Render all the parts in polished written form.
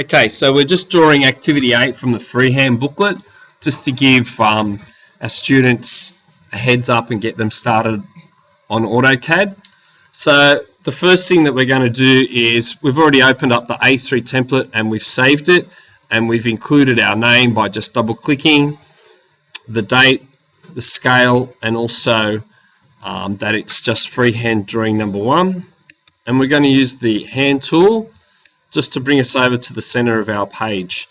Okay, so we're just drawing activity 8 from the freehand booklet, just to give our students a heads up and get them started on AutoCAD. So the first thing that we're going to do is we've already opened up the A3 template and we've saved it, and we've included our name by just double clicking, the date, the scale, and also that it's just freehand drawing number 1. And we're going to use the hand tool just to bring us over to the center of our page.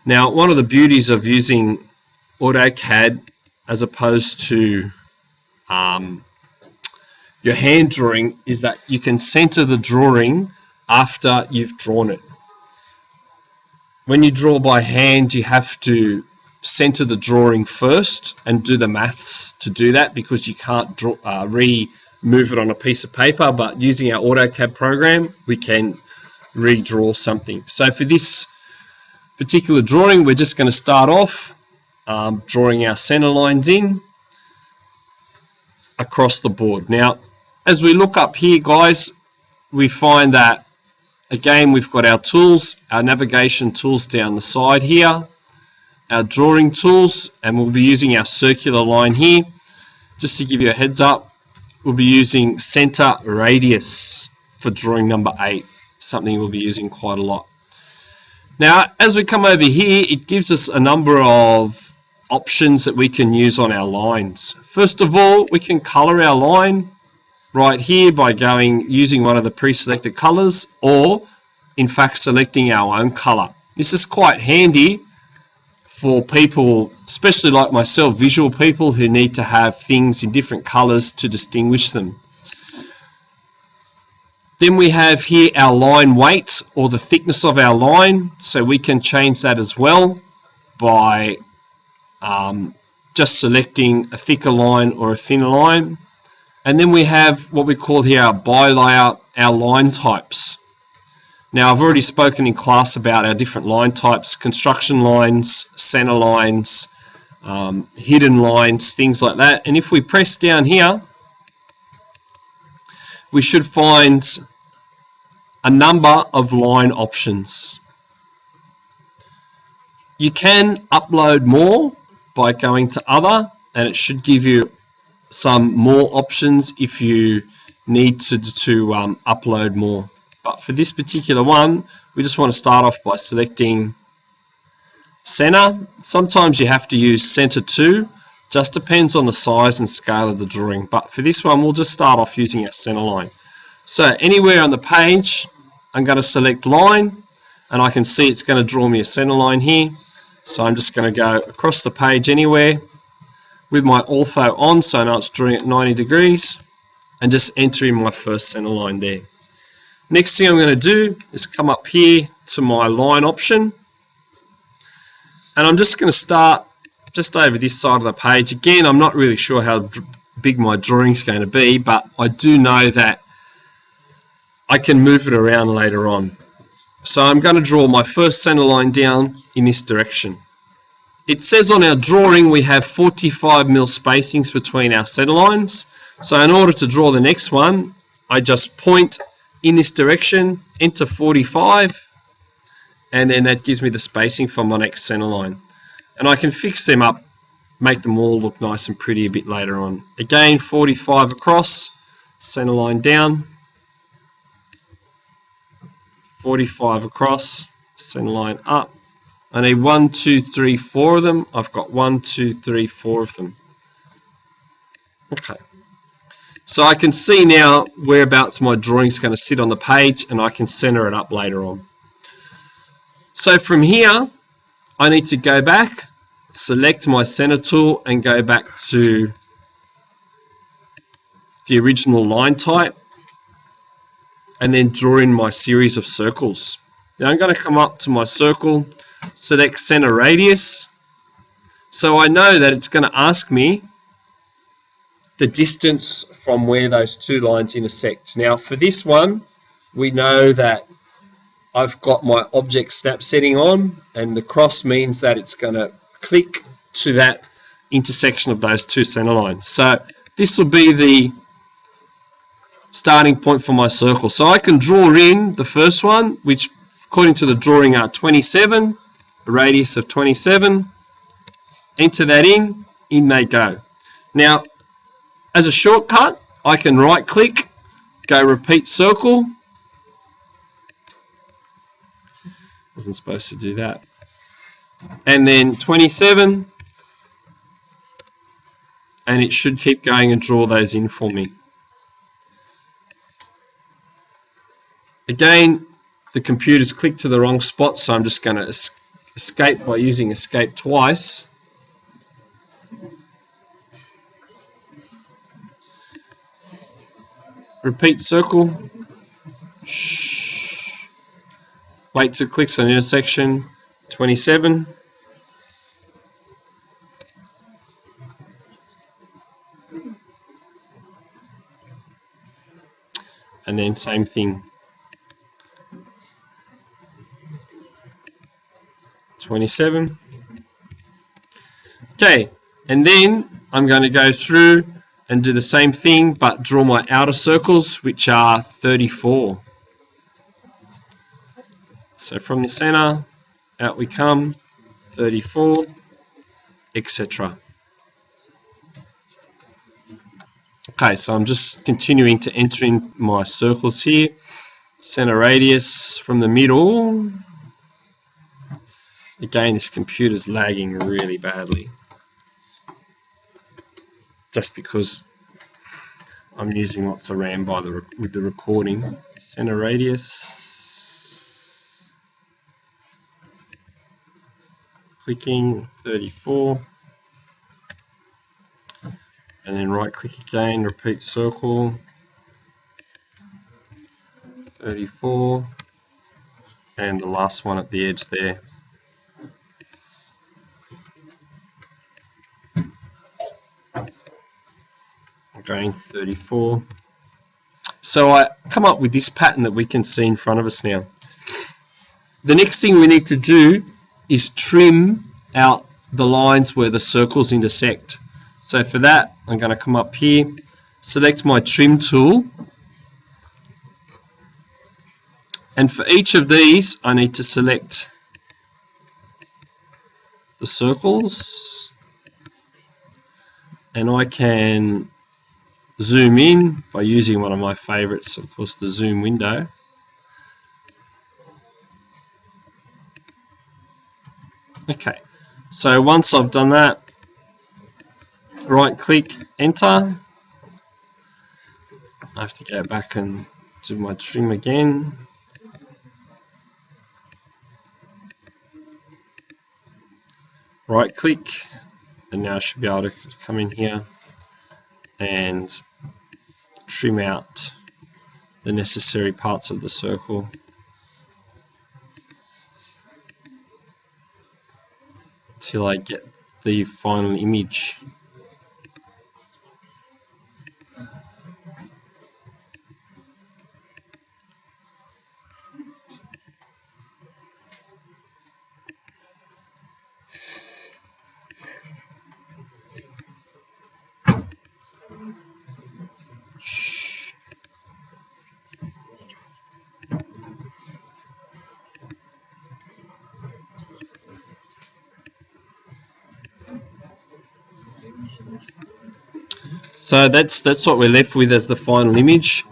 Now, one of the beauties of using AutoCAD as opposed to your hand drawing is that you can center the drawing after you've drawn it. When you draw by hand, you have to center the drawing first and do the maths to do that, because you can't remove it on a piece of paper. But using our AutoCAD program, we can redraw something. So for this particular drawing, we're just going to start off drawing our center lines in across the board. Now, as we look up here, guys, we find that again we've got our tools, our navigation tools down the side here, our drawing tools, and we'll be using our circular line here. Just to give you a heads up, we'll be using center radius for drawing number 8, something we'll be using quite a lot. Now, as we come over here, it gives us a number of options that we can use on our lines. First of all, we can color our line right here by using one of the pre-selected colors, or in fact selecting our own color. This is quite handy for people, especially like myself, visual people who need to have things in different colors to distinguish them. Then we have here our line weight, or the thickness of our line, so we can change that as well by just selecting a thicker line or a thinner line. And then we have what we call here our by layout, our line types. Now, I've already spoken in class about our different line types: construction lines, center lines, hidden lines, things like that. And if we press down here, we should find a number of line options. You can upload more by going to other, and it should give you some more options if you need to upload more. But for this particular one, we just want to start off by selecting center. Sometimes you have to use center too, just depends on the size and scale of the drawing. But for this one, we'll just start off using our center line. So anywhere on the page, I'm going to select line, and I can see it's going to draw me a center line here. So I'm just going to go across the page anywhere with my ortho on, so now it's drawing at 90 degrees, and just entering my first center line there. Next thing I'm going to do is come up here to my line option, and I'm just going to start just over this side of the page. Again, I'm not really sure how big my drawing is going to be, but I do know that I can move it around later on. So I'm going to draw my first center line down in this direction. It says on our drawing we have 45 mil spacings between our center lines. So in order to draw the next one, I just point in this direction, enter 45, and then that gives me the spacing for my next center line. And I can fix them up, make them all look nice and pretty a bit later on. Again, 45 across, center line down, 45 across, center line up. I need 1, 2, 3, 4 of them. I've got 1, 2, 3, 4 of them. Okay. So I can see now whereabouts my drawing is going to sit on the page, and I can center it up later on. So from here, I need to go back, select my center tool, and go back to the original line type, and then draw in my series of circles. Now I'm going to come up to my circle, select center radius, so I know that it's going to ask me the distance from where those two lines intersect. Now for this one, we know that I've got my object snap setting on, and the cross means that it's going to click to that intersection of those two center lines. So this will be the starting point for my circle. So I can draw in the first one, which according to the drawing, are 27, a radius of 27. Enter that in they go. Now, as a shortcut, I can right click, go repeat circle. Wasn't supposed to do that. And then 27, and it should keep going and draw those in for me. Again, the computer's clicked to the wrong spot, so I'm just going to escape by using escape twice. Repeat circle. Wait till it clicks on intersection. 27. And then same thing. 27. Okay, and then I'm going to go through and do the same thing, but draw my outer circles, which are 34. So from the center, out we come, 34, etc. Okay, so I'm just continuing to enter in my circles here. Center radius from the middle. Again, this computer's lagging really badly. Just because I'm using lots of RAM with the recording. Center radius. Clicking, 34. And then right click again, repeat circle. 34. And the last one at the edge there. Again, 34. So I come up with this pattern that we can see in front of us now. The next thing we need to do is trim out the lines where the circles intersect. So for that, I'm going to come up here, select my trim tool, and for each of these I need to select the circles, and I can zoom in by using one of my favorites, of course, the zoom window. Okay, so once I've done that, right click, enter. I have to go back and do my trim again. Right click, and now I should be able to come in here and trim out the necessary parts of the circle. Till I get the final image. So that's what we're left with as the final image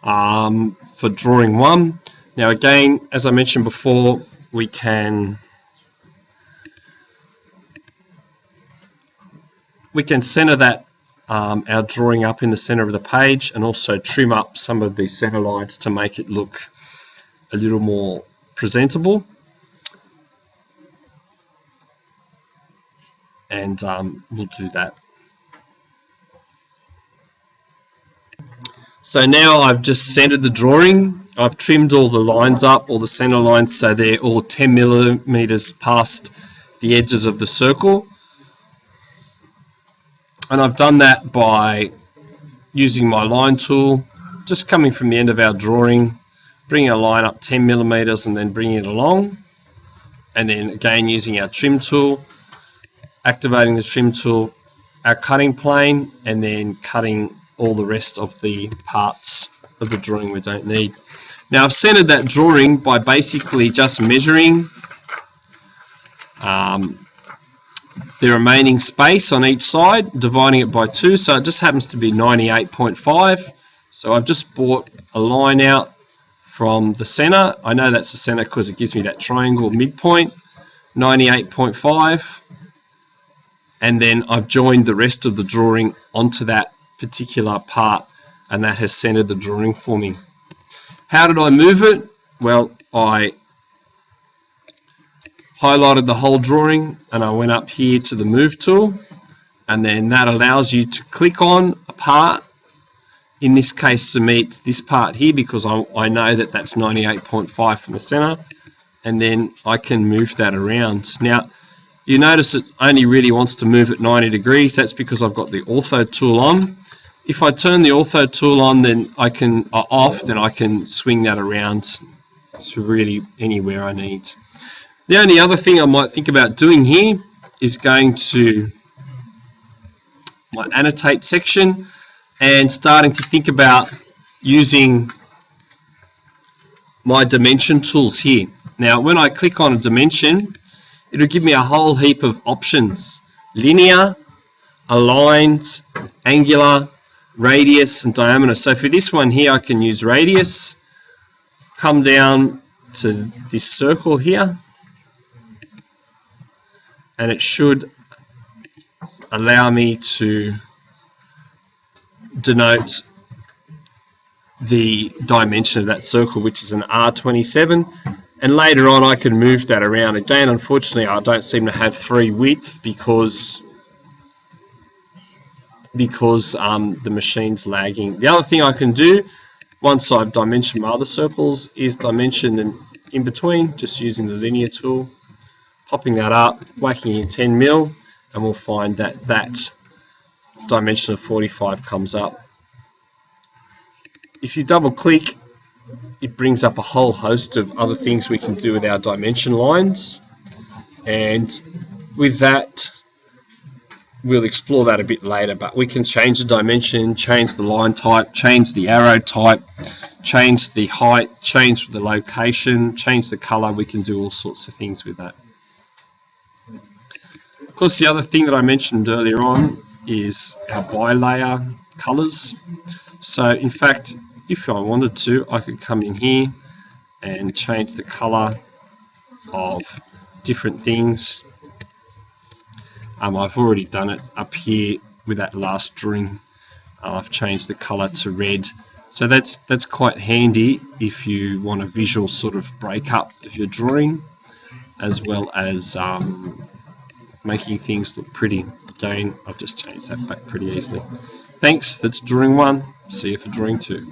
for drawing 1. Now again, as I mentioned before, we can center that our drawing up in the center of the page, and also trim up some of the center lines to make it look a little more presentable. And we'll do that. So now I've just centered the drawing. I've trimmed all the lines up, all the center lines, so they're all 10 millimeters past the edges of the circle. And I've done that by using my line tool, just coming from the end of our drawing, bringing a line up 10 millimeters and then bringing it along. And then again using our trim tool, activating the trim tool, our cutting plane, and then cutting all the rest of the parts of the drawing we don't need. Now I've centered that drawing by basically just measuring the remaining space on each side, dividing it by 2, so it just happens to be 98.5. So I've just brought a line out from the center. I know that's the center because it gives me that triangle midpoint, 98.5, and then I've joined the rest of the drawing onto that particular part, and that has centered the drawing for me. How did I move it? Well, I highlighted the whole drawing and I went up here to the move tool, and then that allows you to click on a part. In this case, to meet this part here, because I know that that's 98.5 from the center, and then I can move that around. Now you notice it only really wants to move at 90 degrees. That's because I've got the ortho tool on. If I turn the ortho tool on, then I can swing that around to really anywhere I need. The only other thing I might think about doing here is going to my annotate section and starting to think about using my dimension tools here. Now when I click on a dimension, it'll give me a whole heap of options: linear, aligned, angular, radius and diameter. So for this one here I can use radius, come down to this circle here, and it should allow me to denote the dimension of that circle, which is an R27, and later on I can move that around. Again, unfortunately I don't seem to have 3 width because the machine's lagging. The other thing I can do once I've dimensioned my other circles is dimension them in between, just using the linear tool, popping that up, whacking in 10 mil, and we'll find that that dimension of 45 comes up. If you double click, it brings up a whole host of other things we can do with our dimension lines, and with that we'll explore that a bit later, but we can change the dimension, change the line type, change the arrow type, change the height, change the location, change the color. We can do all sorts of things with that. Of course, the other thing that I mentioned earlier on is our bi-layer colors. So in fact, if I wanted to, I could come in here and change the color of different things. I've already done it up here with that last drawing. I've changed the color to red. So that's quite handy if you want a visual sort of breakup of your drawing, as well as making things look pretty. Again, I've just changed that back pretty easily. Thanks, that's drawing 1. See you for drawing 2.